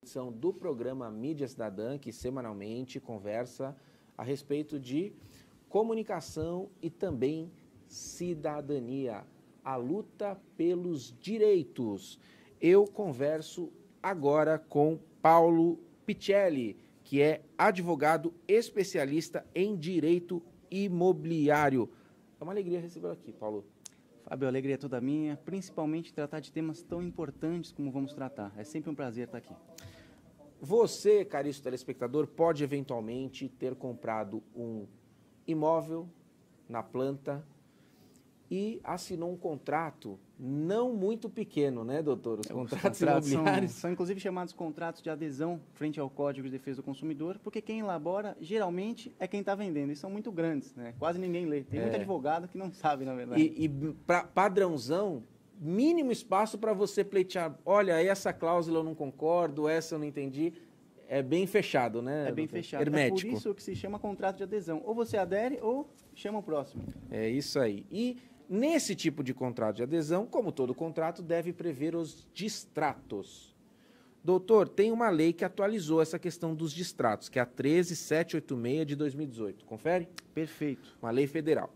edição do programa Mídia Cidadã, que semanalmente conversa a respeito de comunicação e também cidadania, a luta pelos direitos. Eu converso agora com Paulo Picelli, que é advogado especialista em direito imobiliário. É uma alegria recebê-lo aqui, Paulo. Fábio, a alegria é toda minha, principalmente tratar de temas tão importantes como vamos tratar. É sempre um prazer estar aqui. Você, caríssimo telespectador, pode eventualmente ter comprado um imóvel na planta e assinou um contrato não muito pequeno, né, doutor? Os contratos imobiliários são inclusive chamados contratos de adesão frente ao Código de Defesa do Consumidor, porque quem elabora, geralmente, é quem está vendendo. E são muito grandes, né? Quase ninguém lê. Tem muito advogado que não sabe, na verdade. E padrãozão, mínimo espaço para você pleitear. Olha, essa cláusula eu não concordo, essa eu não entendi. É bem fechado, né? É bem fechado. Hermético. É por isso que se chama contrato de adesão. Ou você adere ou chama o próximo. É isso aí. E nesse tipo de contrato de adesão, como todo contrato, deve prever os distratos. Doutor, tem uma lei que atualizou essa questão dos distratos, que é a 13786 de 2018. Confere? Perfeito. Uma lei federal.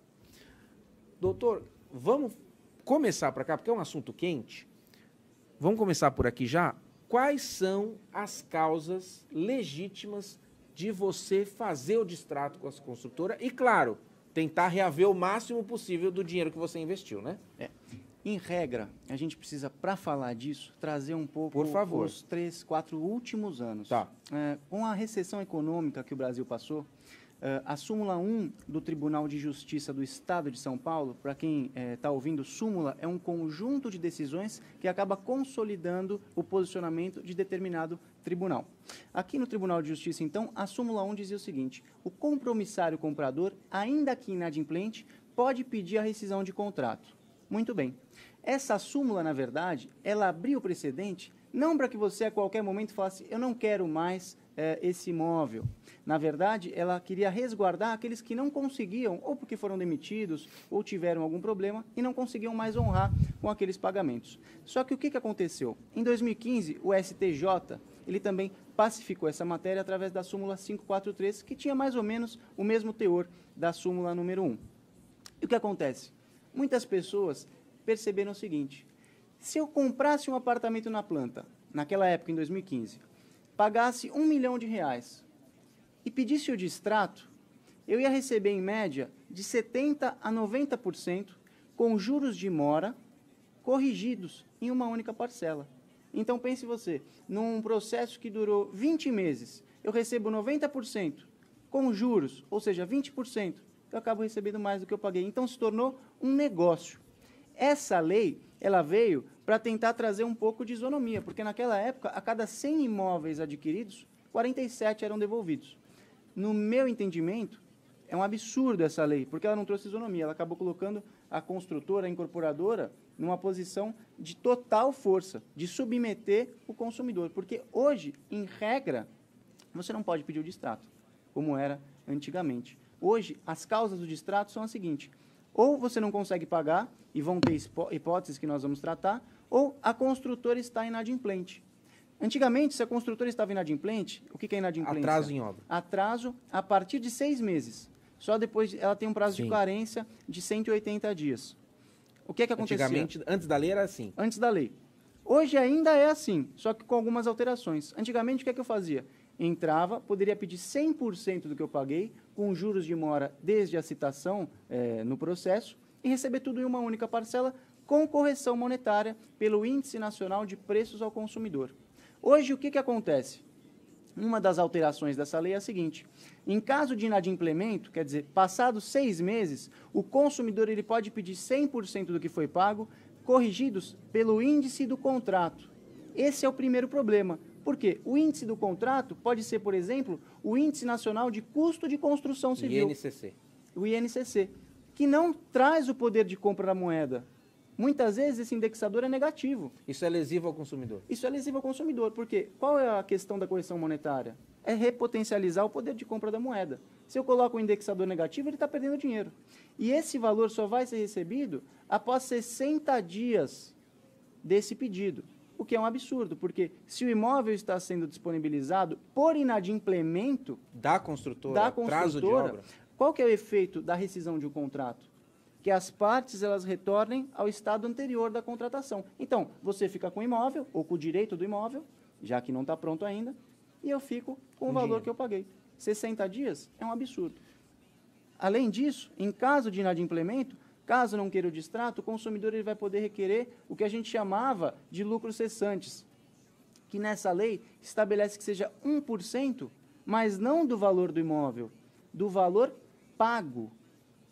Doutor, vamos começar para cá, porque é um assunto quente. Vamos começar por aqui já? Quais são as causas legítimas de você fazer o distrato com a construtora? E, claro, tentar reaver o máximo possível do dinheiro que você investiu, né? Em regra, a gente precisa, para falar disso, trazer um pouco Por favor. os 3, 4 últimos anos. Tá. Com a recessão econômica que o Brasil passou, a súmula 1 do Tribunal de Justiça do Estado de São Paulo, para quem está ouvindo, súmula é um conjunto de decisões que acaba consolidando o posicionamento de determinado tribunal. Aqui no Tribunal de Justiça, então, a súmula 1 dizia o seguinte: o compromissário comprador, ainda que inadimplente, pode pedir a rescisão de contrato. Muito bem. Essa súmula, na verdade, ela abriu o precedente não para que você a qualquer momento falasse eu não quero mais esse imóvel. Na verdade, ela queria resguardar aqueles que não conseguiam, ou porque foram demitidos, ou tiveram algum problema, e não conseguiam mais honrar com aqueles pagamentos. Só que o que aconteceu? Em 2015, o STJ, ele também pacificou essa matéria através da súmula 543, que tinha mais ou menos o mesmo teor da súmula número 1. E o que acontece? Muitas pessoas perceberam o seguinte: se eu comprasse um apartamento na planta, naquela época, em 2015, pagasse R$1 milhão e pedisse o distrato, eu ia receber, em média, de 70% a 90% com juros de mora corrigidos em uma única parcela. Então, pense você, num processo que durou 20 meses, eu recebo 90% com juros, ou seja, 20%, eu acabo recebendo mais do que eu paguei. Então, se tornou um negócio. Essa lei, ela veio para tentar trazer um pouco de isonomia, porque naquela época, a cada 100 imóveis adquiridos, 47 eram devolvidos. No meu entendimento, é um absurdo essa lei, porque ela não trouxe isonomia, ela acabou colocando a construtora, a incorporadora, numa posição de total força, de submeter o consumidor, porque hoje, em regra, você não pode pedir o distrato, como era antigamente. Hoje, as causas do distrato são as seguintes: ou você não consegue pagar, e vão ter hipóteses que nós vamos tratar, ou a construtora está inadimplente. Antigamente, se a construtora estava inadimplente, o que é inadimplência? Atraso em obra. Atraso a partir de 6 meses. Só depois ela tem um prazo de carência de 180 dias. O que acontecia? Antigamente, antes da lei era assim. Antes da lei. Hoje ainda é assim, só que com algumas alterações. Antigamente, o que eu fazia? Entrava, poderia pedir 100% do que eu paguei, com juros de mora desde a citação no processo, e receber tudo em uma única parcela, com correção monetária pelo Índice Nacional de Preços ao Consumidor. Hoje, o que acontece? Uma das alterações dessa lei é a seguinte: em caso de inadimplemento, quer dizer, passados 6 meses, o consumidor ele pode pedir 100% do que foi pago, corrigidos pelo índice do contrato. Esse é o primeiro problema. Por quê? O índice do contrato pode ser, por exemplo, o Índice Nacional de Custo de Construção Civil. INCC. O INCC, que não traz o poder de compra da moeda. Muitas vezes esse indexador é negativo. Isso é lesivo ao consumidor? Isso é lesivo ao consumidor, porque qual é a questão da correção monetária? É repotencializar o poder de compra da moeda. Se eu coloco um indexador negativo, ele está perdendo dinheiro. E esse valor só vai ser recebido após 60 dias desse pedido. o que é um absurdo, porque se o imóvel está sendo disponibilizado por inadimplemento da construtora, prazo de obra, qual que é o efeito da rescisão de um contrato? Que as partes elas retornem ao estado anterior da contratação. Então, você fica com o imóvel, ou com o direito do imóvel, já que não está pronto ainda, e eu fico com o valor dinheiro que eu paguei. 60 dias é um absurdo. Além disso, em caso de inadimplemento, caso não queira o distrato, o consumidor ele vai poder requerer o que a gente chamava de lucros cessantes, que nessa lei estabelece que seja 1%, mas não do valor do imóvel, do valor pago.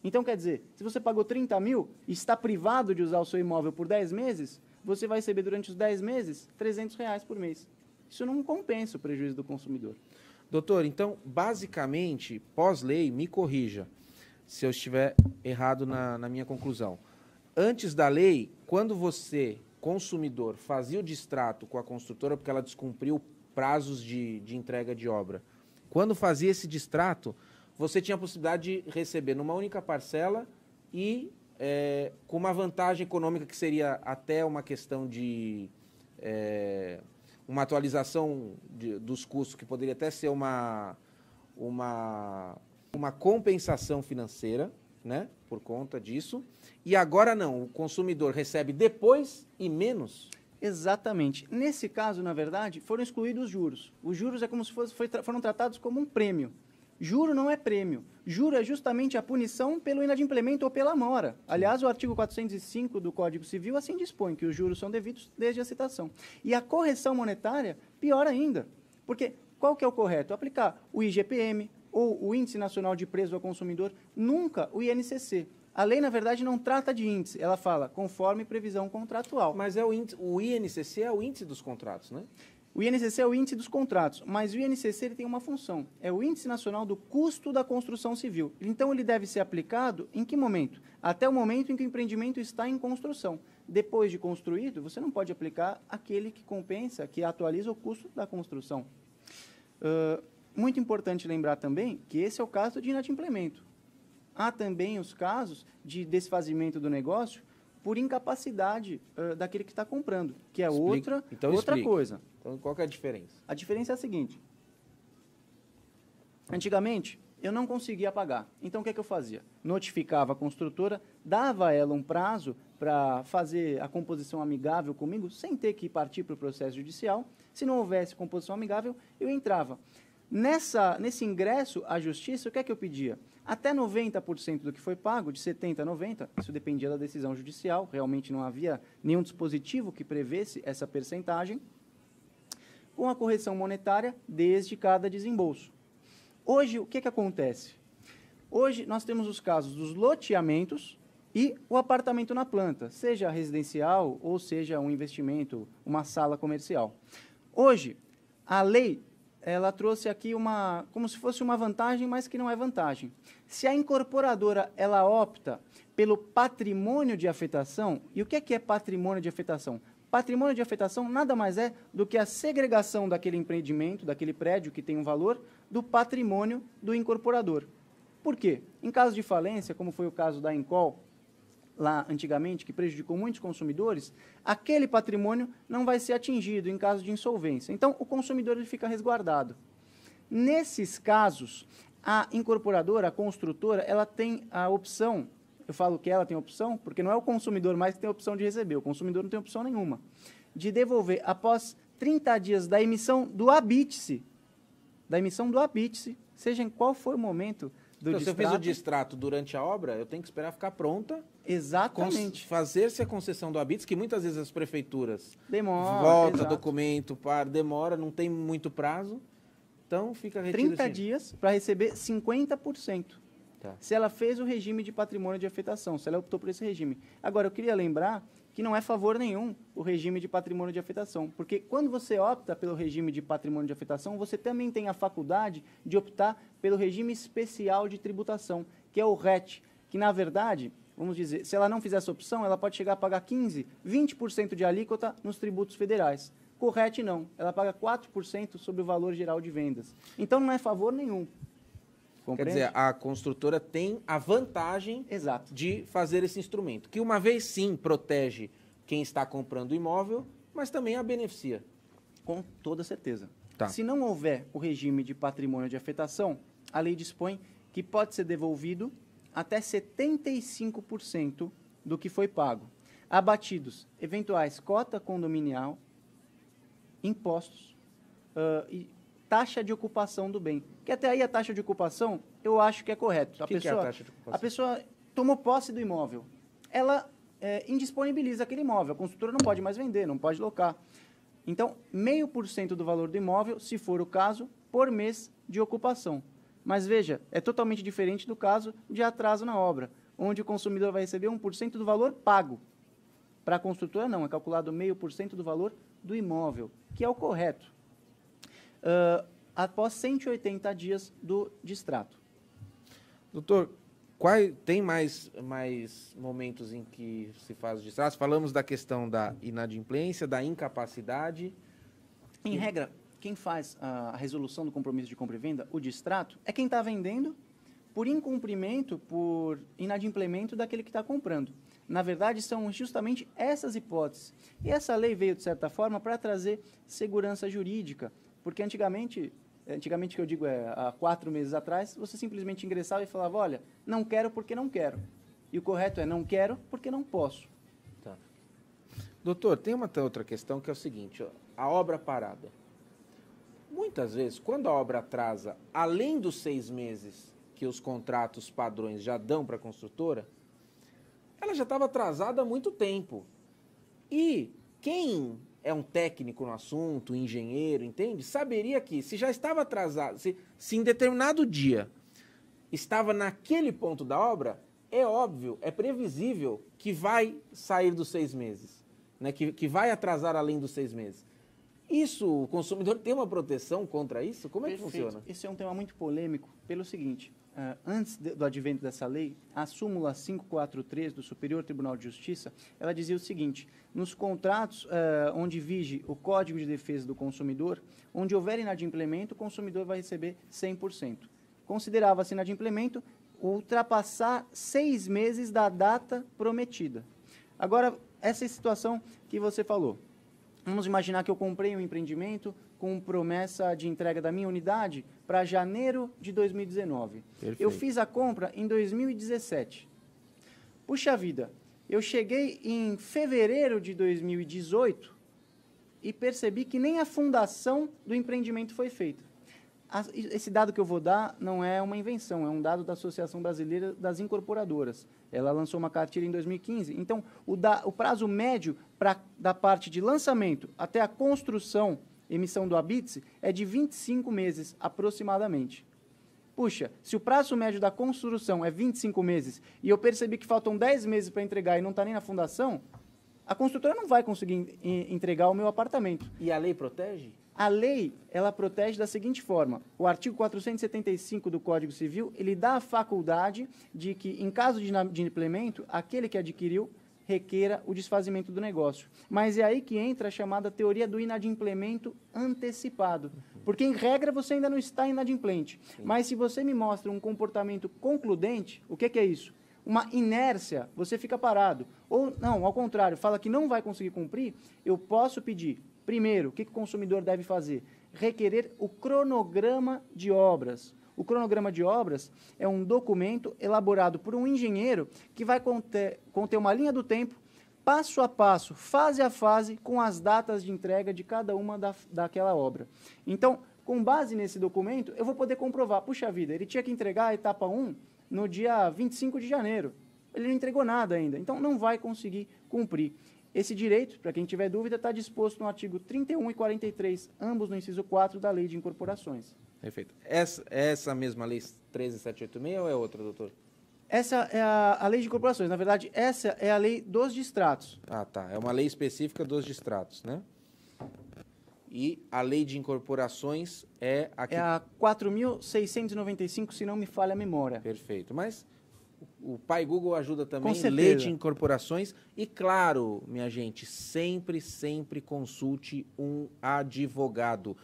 Então, quer dizer, se você pagou 30 mil e está privado de usar o seu imóvel por 10 meses, você vai receber durante os 10 meses R$300 por mês. Isso não compensa o prejuízo do consumidor. Doutor, então, basicamente, pós-lei, me corrija se eu estiver errado na minha conclusão. Antes da lei, quando você, consumidor, fazia o distrato com a construtora porque ela descumpriu prazos de entrega de obra, quando fazia esse distrato, você tinha a possibilidade de receber numa única parcela e com uma vantagem econômica que seria até uma questão de uma atualização dos custos, que poderia até ser uma compensação financeira, né, por conta disso. E agora não, o consumidor recebe depois e menos? Exatamente. Nesse caso, na verdade, foram excluídos os juros. Os juros é como se foram tratados como um prêmio. Juro não é prêmio. Juro é justamente a punição pelo inadimplemento ou pela mora. Aliás, o artigo 405 do Código Civil assim dispõe que os juros são devidos desde a citação. E a correção monetária, pior ainda. Porque qual que é o correto? Aplicar o IGPM ou o Índice Nacional de Preço ao Consumidor, nunca o INCC. A lei, na verdade, não trata de índice. Ela fala conforme previsão contratual. Mas o INCC é o índice dos contratos, né? O INCC é o índice dos contratos, mas o INCC ele tem uma função, é o Índice Nacional do Custo da Construção Civil. Então, ele deve ser aplicado em que momento? Até o momento em que o empreendimento está em construção. Depois de construído, você não pode aplicar aquele que compensa, que atualiza o custo da construção. Muito importante lembrar também que esse é o caso de inadimplemento. Há também os casos de desfazimento do negócio por incapacidade daquele que está comprando, que é outra coisa. Então, qual que é a diferença? A diferença é a seguinte. Antigamente, eu não conseguia pagar. Então, o que é que eu fazia? Notificava a construtora, dava a ela um prazo para fazer a composição amigável comigo, sem ter que partir para o processo judicial. Se não houvesse composição amigável, eu entrava. Nesse ingresso à justiça, o que é que eu pedia? Até 90% do que foi pago, de 70% a 90%, isso dependia da decisão judicial, realmente não havia nenhum dispositivo que prevesse essa percentagem, com a correção monetária desde cada desembolso. Hoje, o que acontece? Hoje, nós temos os casos dos loteamentos e o apartamento na planta, seja residencial ou seja um investimento, uma sala comercial. Hoje, a lei ela trouxe aqui como se fosse uma vantagem, mas que não é vantagem. Se a incorporadora ela opta pelo patrimônio de afetação, e o que é patrimônio de afetação? Patrimônio de afetação nada mais é do que a segregação daquele empreendimento, daquele prédio que tem um valor, do patrimônio do incorporador. Por quê? Em caso de falência, como foi o caso da Encol, lá antigamente, que prejudicou muitos consumidores, aquele patrimônio não vai ser atingido em caso de insolvência. Então, o consumidor ele fica resguardado. Nesses casos, a incorporadora, a construtora, ela tem a opção, eu falo que ela tem opção, porque não é o consumidor mais que tem a opção de receber, o consumidor não tem opção nenhuma, de devolver após 30 dias da emissão do habite-se, seja em qual for o momento do distrato. Se eu fiz o distrato durante a obra, eu tenho que esperar ficar pronta. Exatamente. Fazer-se a concessão do habite, que muitas vezes as prefeituras demora, documento, demora, não tem muito prazo. Então, fica retido 30 dias para receber 50%. Tá. Se ela fez o regime de patrimônio de afetação, se ela optou por esse regime. Agora, eu queria lembrar que não é favor nenhum o regime de patrimônio de afetação, porque quando você opta pelo regime de patrimônio de afetação, você também tem a faculdade de optar pelo regime especial de tributação, que é o RET, que, na verdade, vamos dizer, se ela não fizer essa opção, ela pode chegar a pagar 15%, 20% de alíquota nos tributos federais. Com o RET, não. Ela paga 4% sobre o valor geral de vendas. Então, não é favor nenhum. Compreende? Quer dizer, a construtora tem a vantagem Exato. de fazer esse instrumento, que uma vez sim protege quem está comprando o imóvel mas também a beneficia. Com toda certeza. Tá. Se não houver o regime de patrimônio de afetação, a lei dispõe que pode ser devolvido até 75% do que foi pago, abatidos eventuais cota condominial, impostos e taxa de ocupação do bem. Que até aí a taxa de ocupação, eu acho que é correto. O que é a taxa de ocupação? A pessoa tomou posse do imóvel. Ela indisponibiliza aquele imóvel. A construtora não pode mais vender, não pode locar. Então, 0,5% do valor do imóvel, se for o caso, por mês de ocupação. Mas veja, é totalmente diferente do caso de atraso na obra, onde o consumidor vai receber 1% do valor pago. Para a construtora, não, é calculado 0,5% do valor do imóvel, que é o correto, após 180 dias do distrato. Doutor, tem mais momentos em que se faz o distrato? Falamos da questão da inadimplência, da incapacidade. Em regra, quem faz a resolução do compromisso de compra e venda, o distrato, é quem está vendendo por incumprimento, por inadimplemento daquele que está comprando. Na verdade, são justamente essas hipóteses. E essa lei veio, de certa forma, para trazer segurança jurídica, porque antigamente que eu digo há 4 meses atrás, você simplesmente ingressava e falava, olha, não quero porque não quero. E o correto é não quero porque não posso. Tá. Doutor, tem uma outra questão que é o seguinte, a obra parada. Muitas vezes, quando a obra atrasa, além dos 6 meses que os contratos padrões já dão para a construtora, ela já estava atrasada há muito tempo. E quem é um técnico no assunto, um engenheiro, entende? Saberia que se já estava atrasado, se em determinado dia estava naquele ponto da obra, é óbvio, é previsível que vai sair dos 6 meses, né? Que vai atrasar além dos 6 meses. Isso, o consumidor tem uma proteção contra isso? Como é que funciona? Esse é um tema muito polêmico pelo seguinte, antes do advento dessa lei, a súmula 543 do Superior Tribunal de Justiça, ela dizia o seguinte, nos contratos onde vige o Código de Defesa do Consumidor, onde houver inadimplemento, o consumidor vai receber 100%. Considerava-se inadimplemento ultrapassar 6 meses da data prometida. Agora, essa é a situação que você falou. Vamos imaginar que eu comprei um empreendimento com promessa de entrega da minha unidade para janeiro de 2019. Perfeito. Eu fiz a compra em 2017. Puxa vida, eu cheguei em fevereiro de 2018 e percebi que nem a fundação do empreendimento foi feita. Esse dado que eu vou dar não é uma invenção, é um dado da Associação Brasileira das Incorporadoras. Ela lançou uma cartilha em 2015. Então, o prazo médio da parte de lançamento até a construção, emissão do habite, é de 25 meses, aproximadamente. Puxa, se o prazo médio da construção é 25 meses e eu percebi que faltam 10 meses para entregar e não está nem na fundação, a construtora não vai conseguir entregar o meu apartamento. E a lei protege? A lei, ela protege da seguinte forma, o artigo 475 do Código Civil, ele dá a faculdade de que, em caso de inadimplemento, aquele que adquiriu requeira o desfazimento do negócio. Mas é aí que entra a chamada teoria do inadimplemento antecipado, porque, em regra, você ainda não está inadimplente. Sim. Mas se você me mostra um comportamento concludente, o que é isso? Uma inércia, você fica parado. Ou, não, ao contrário, fala que não vai conseguir cumprir, eu posso pedir. Primeiro, o que o consumidor deve fazer? Requerer o cronograma de obras. O cronograma de obras é um documento elaborado por um engenheiro que vai conter uma linha do tempo, passo a passo, fase a fase, com as datas de entrega de cada uma daquela obra. Então, com base nesse documento, eu vou poder comprovar, puxa vida, ele tinha que entregar a etapa 1 no dia 25 de janeiro. Ele não entregou nada ainda, então não vai conseguir cumprir. Esse direito, para quem tiver dúvida, está disposto no artigo 31 e 43, ambos no inciso 4 da Lei de Incorporações. Perfeito. Essa mesma lei 13786 ou é outra, doutor? Essa é a Lei de Incorporações. Na verdade, essa é a lei dos distratos. Ah, tá. É uma lei específica dos distratos, né? E a Lei de Incorporações é a que... É a 4.695, se não me falha a memória. Perfeito. Mas o Pai Google ajuda também, Com certeza. Lei de Incorporações. E, claro, minha gente, sempre consulte um advogado.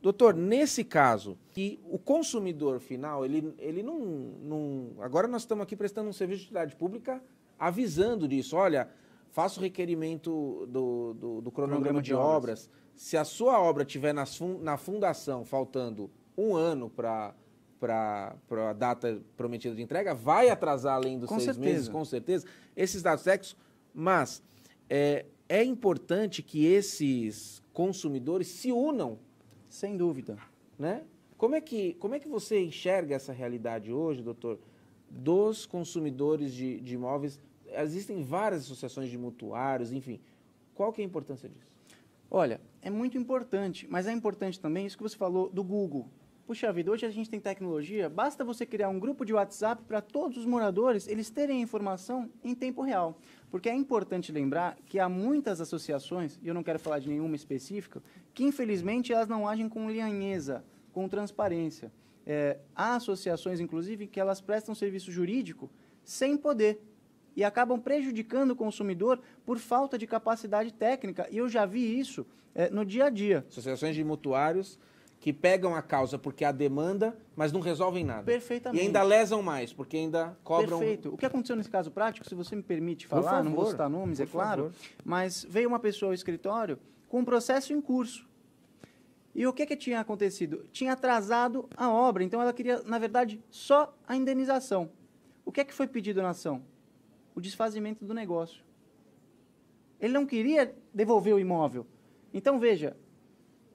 Doutor, nesse caso, que o consumidor final, ele não... Agora nós estamos aqui prestando um serviço de utilidade pública avisando disso. Olha, faço o requerimento do cronograma de obras. Se a sua obra estiver na fundação, faltando um ano para a data prometida de entrega, vai atrasar além dos 6 meses, com certeza, esses dados técnicos, mas é importante que esses consumidores se unam. Sem dúvida. Né? Como é que você enxerga essa realidade hoje, doutor, dos consumidores de imóveis? Existem várias associações de mutuários, enfim. Qual que é a importância disso? Olha, é muito importante, mas é importante também isso que você falou do Google. Puxa vida, hoje a gente tem tecnologia, basta você criar um grupo de WhatsApp para todos os moradores, eles terem a informação em tempo real. Porque é importante lembrar que há muitas associações, e eu não quero falar de nenhuma específica, que infelizmente elas não agem com lianheza, com transparência. Há associações, inclusive, que elas prestam serviço jurídico sem poder e acabam prejudicando o consumidor por falta de capacidade técnica. E eu já vi isso no dia a dia. Associações de mutuários que pegam a causa porque há demanda, mas não resolvem nada. Perfeitamente. E ainda lesam mais, porque ainda cobram... Perfeito. O que aconteceu nesse caso prático, se você me permite falar, não vou citar nomes, é claro, mas veio uma pessoa ao escritório com um processo em curso. E o que tinha acontecido? Tinha atrasado a obra, então ela queria, na verdade, só a indenização. O que foi pedido na ação? O desfazimento do negócio. Ele não queria devolver o imóvel. Então, veja,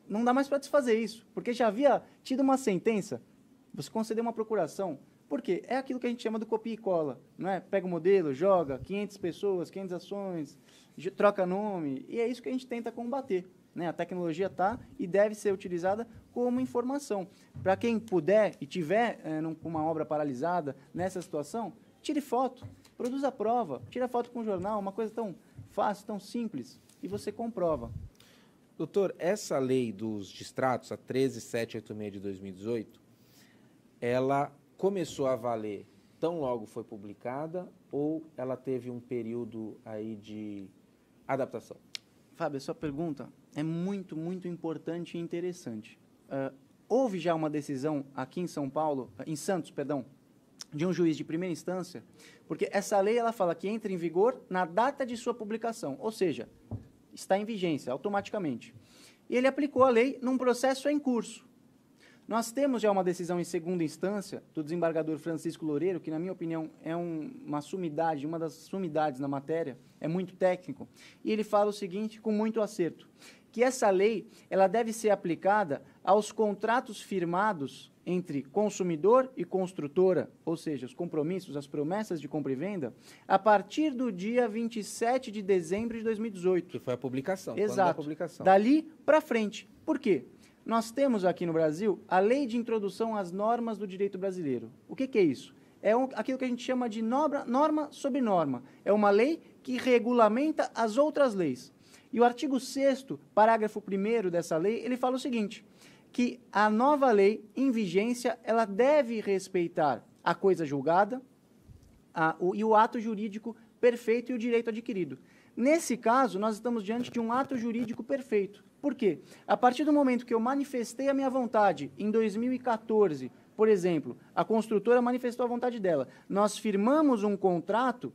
não dá mais para desfazer isso, porque já havia tido uma sentença, você concedeu uma procuração. Por quê? É aquilo que a gente chama do copia e cola, não é? Pega o modelo, joga, 500 pessoas, 500 ações, troca nome, e é isso que a gente tenta combater. Né? A tecnologia está e deve ser utilizada como informação. Para quem puder e tiver uma obra paralisada nessa situação, tire foto, produza a prova, tira foto com o jornal, uma coisa tão fácil, tão simples, e você comprova. Doutor, essa lei dos distratos, a 13786 de 2018, ela começou a valer tão logo foi publicada ou ela teve um período aí de adaptação? Fábio, a sua pergunta é muito, muito importante e interessante. Houve já uma decisão aqui em Santos, de um juiz de primeira instância, porque essa lei ela fala que entra em vigor na data de sua publicação, ou seja, está em vigência automaticamente. E ele aplicou a lei num processo em curso. Nós temos já uma decisão em segunda instância do desembargador Francisco Loureiro, que, na minha opinião, é uma das sumidades na matéria, é muito técnico, e ele fala o seguinte, com muito acerto, que essa lei ela deve ser aplicada aos contratos firmados entre consumidor e construtora, ou seja, os compromissos, as promessas de compra e venda, a partir do dia 27 de dezembro de 2018. Que foi a publicação. Exato. Da publicação. Dali para frente. Por quê? Nós temos aqui no Brasil a Lei de Introdução às Normas do Direito Brasileiro. O que é isso? É aquilo que a gente chama de norma sobre norma. É uma lei que regulamenta as outras leis. E o artigo 6º, parágrafo 1º dessa lei, ele fala o seguinte, que a nova lei em vigência, ela deve respeitar a coisa julgada e o ato jurídico perfeito e o direito adquirido. Nesse caso, nós estamos diante de um ato jurídico perfeito. Por quê? A partir do momento que eu manifestei a minha vontade, em 2014, por exemplo, a construtora manifestou a vontade dela, nós firmamos um contrato,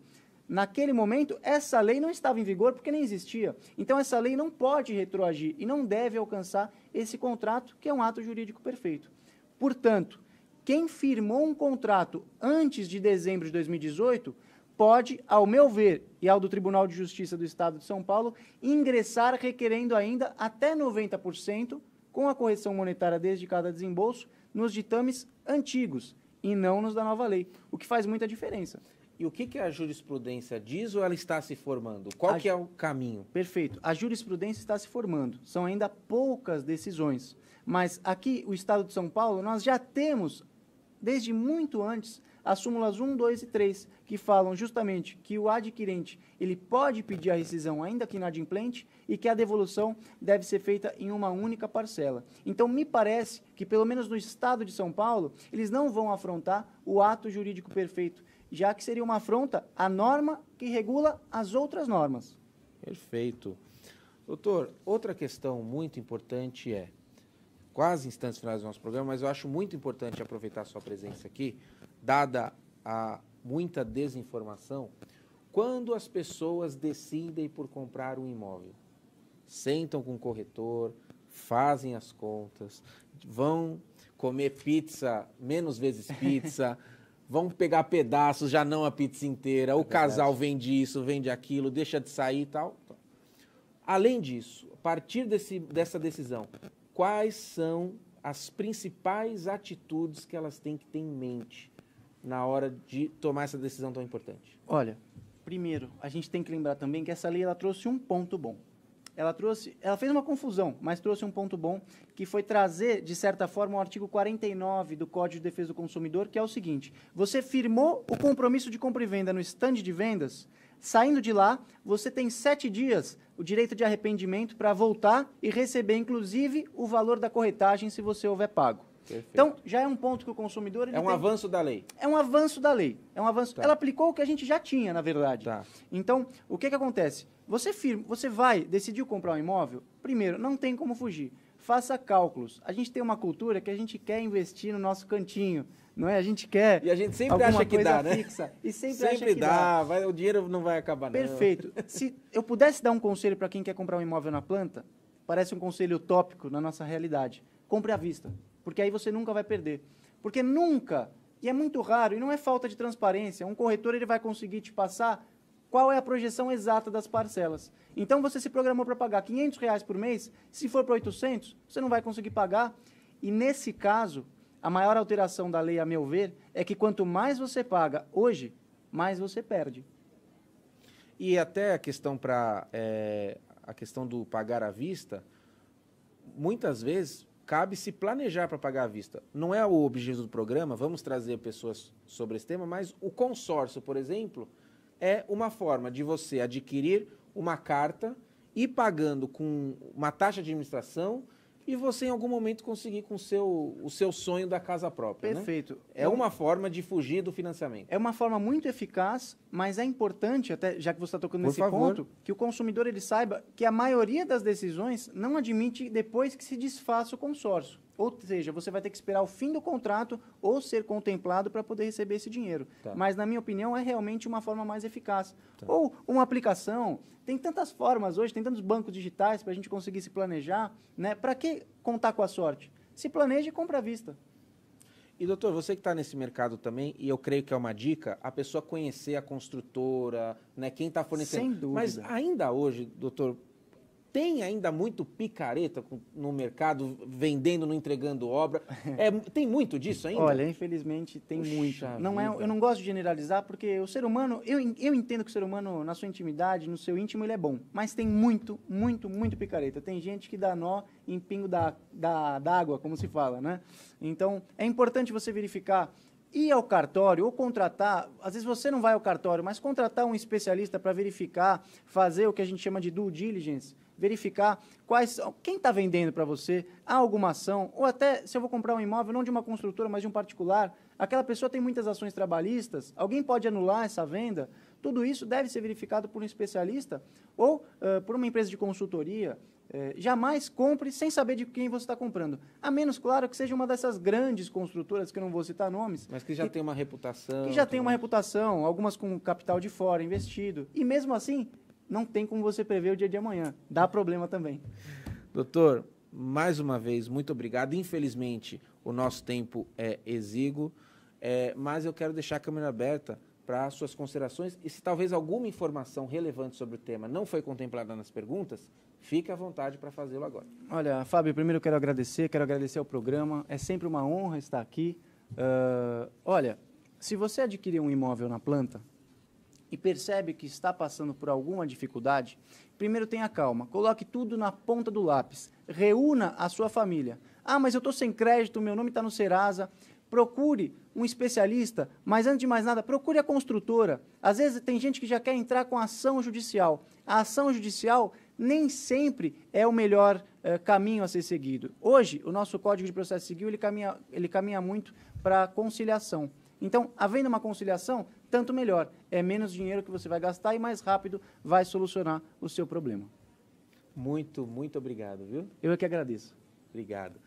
naquele momento, essa lei não estava em vigor porque nem existia. Então, essa lei não pode retroagir e não deve alcançar esse contrato, que é um ato jurídico perfeito. Portanto, quem firmou um contrato antes de dezembro de 2018 pode, ao meu ver, e ao do Tribunal de Justiça do Estado de São Paulo, ingressar requerendo ainda até 90%, com a correção monetária desde cada desembolso, nos ditames antigos e não nos da nova lei, o que faz muita diferença. E o que a jurisprudência diz ou ela está se formando? Qual que é o caminho? Perfeito. A jurisprudência está se formando. São ainda poucas decisões. Mas aqui, o Estado de São Paulo, nós já temos, desde muito antes, as súmulas 1, 2 e 3, que falam justamente que o adquirente ele pode pedir a rescisão ainda que inadimplente e que a devolução deve ser feita em uma única parcela. Então, me parece que, pelo menos no Estado de São Paulo, eles não vão afrontar o ato jurídico perfeito, já que seria uma afronta à norma que regula as outras normas. Perfeito. Doutor, outra questão muito importante quase instantes finais do nosso programa, mas eu acho muito importante aproveitar a sua presença aqui, dada a muita desinformação, quando as pessoas decidem por comprar um imóvel, sentam com o corretor, fazem as contas, vão comer pizza, menos vezes pizza, vão pegar pedaços, já não a pizza inteira, o casal vende isso, vende aquilo, deixa de sair e tal. Além disso, a partir dessa decisão, quais são as principais atitudes que elas têm que ter em mente na hora de tomar essa decisão tão importante? Olha, primeiro, a gente tem que lembrar também que essa lei ela trouxe um ponto bom. Ela fez uma confusão, mas trouxe um ponto bom, que foi trazer, de certa forma, o artigo 49 do Código de Defesa do Consumidor, que é o seguinte: você firmou o compromisso de compra e venda no estande de vendas, saindo de lá, você tem 7 dias o direito de arrependimento para voltar e receber, inclusive, o valor da corretagem se você houver pago. Perfeito. Então, já é um ponto que o consumidor... É um avanço da lei. É um avanço da lei. É um avanço. Tá. Ela aplicou o que a gente já tinha, na verdade. Tá. Então, o que acontece? Você vai, decidiu comprar um imóvel? Primeiro, não tem como fugir. Faça cálculos. A gente tem uma cultura que a gente quer investir no nosso cantinho, não é? A gente quer... E a gente sempre acha que dá, né? Fixa, e sempre acha que dá. O dinheiro não vai acabar, não. Perfeito. Se eu pudesse dar um conselho para quem quer comprar um imóvel na planta, parece um conselho utópico na nossa realidade. Compre à vista, porque aí você nunca vai perder. Porque nunca, e é muito raro, e não é falta de transparência, um corretor ele vai conseguir te passar qual é a projeção exata das parcelas. Então, você se programou para pagar R$500 por mês, se for para 800, você não vai conseguir pagar. E, nesse caso, a maior alteração da lei, a meu ver, é que quanto mais você paga hoje, mais você perde. E até a questão a questão do pagar à vista, muitas vezes cabe se planejar para pagar à vista. Não é o objetivo do programa, vamos trazer pessoas sobre esse tema, mas o consórcio, por exemplo, é uma forma de você adquirir uma carta, ir pagando com uma taxa de administração e você, em algum momento, conseguir com o seu sonho da casa própria. Perfeito. Né? É uma forma de fugir do financiamento. É uma forma muito eficaz, mas é importante, até já que você está tocando nesse ponto, que o consumidor ele saiba que a maioria das decisões não admite depois que se desfaça o consórcio. Ou seja, você vai ter que esperar o fim do contrato ou ser contemplado para poder receber esse dinheiro. Tá. Mas, na minha opinião, é realmente uma forma mais eficaz. Tá. Ou uma aplicação. Tem tantas formas hoje, tem tantos bancos digitais para a gente conseguir se planejar. Né? Para que contar com a sorte? Se planeje e compra à vista. E, doutor, você que está nesse mercado também, e eu creio que é uma dica, a pessoa conhecer a construtora, né, quem está fornecendo. Sem dúvida. Mas ainda hoje, doutor, tem ainda muito picareta no mercado, vendendo, não entregando obra. Tem muito disso ainda? Olha, infelizmente tem muito. Eu não gosto de generalizar, porque o ser humano, eu entendo que o ser humano, na sua intimidade, no seu íntimo, ele é bom. Mas tem muito, muito, muito picareta. Tem gente que dá nó em pingo d'água, como se fala, né? Então, é importante você verificar, ir ao cartório ou contratar, às vezes você não vai ao cartório, mas contratar um especialista para verificar, fazer o que a gente chama de due diligence, verificar quem está vendendo para você, há alguma ação, ou até se eu vou comprar um imóvel, não de uma construtora, mas de um particular, aquela pessoa tem muitas ações trabalhistas, alguém pode anular essa venda, tudo isso deve ser verificado por um especialista ou por uma empresa de consultoria. Jamais compre sem saber de quem você está comprando. A menos, claro, que seja uma dessas grandes construtoras, que eu não vou citar nomes. Mas que já tem uma reputação. Que já tem uma reputação, algumas com capital de fora investido. E mesmo assim, não tem como você prever o dia de amanhã. Dá problema também. Doutor, mais uma vez, muito obrigado. Infelizmente, o nosso tempo é exíguo, mas eu quero deixar a câmera aberta para suas considerações. E se talvez alguma informação relevante sobre o tema não foi contemplada nas perguntas, fique à vontade para fazê-lo agora. Olha, Fábio, primeiro eu quero agradecer ao programa. É sempre uma honra estar aqui. Olha, se você adquirir um imóvel na planta e percebe que está passando por alguma dificuldade, primeiro tenha calma, coloque tudo na ponta do lápis, reúna a sua família. Ah, mas eu estou sem crédito, meu nome está no Serasa. Procure um especialista, mas antes de mais nada, procure a construtora. Às vezes tem gente que já quer entrar com ação judicial. A ação judicial nem sempre é o melhor caminho a ser seguido. Hoje, o nosso Código de Processo Civil ele caminha muito para a conciliação. Então, havendo uma conciliação, tanto melhor. É menos dinheiro que você vai gastar e mais rápido vai solucionar o seu problema. Muito, muito obrigado, viu? Eu é que agradeço. Obrigado.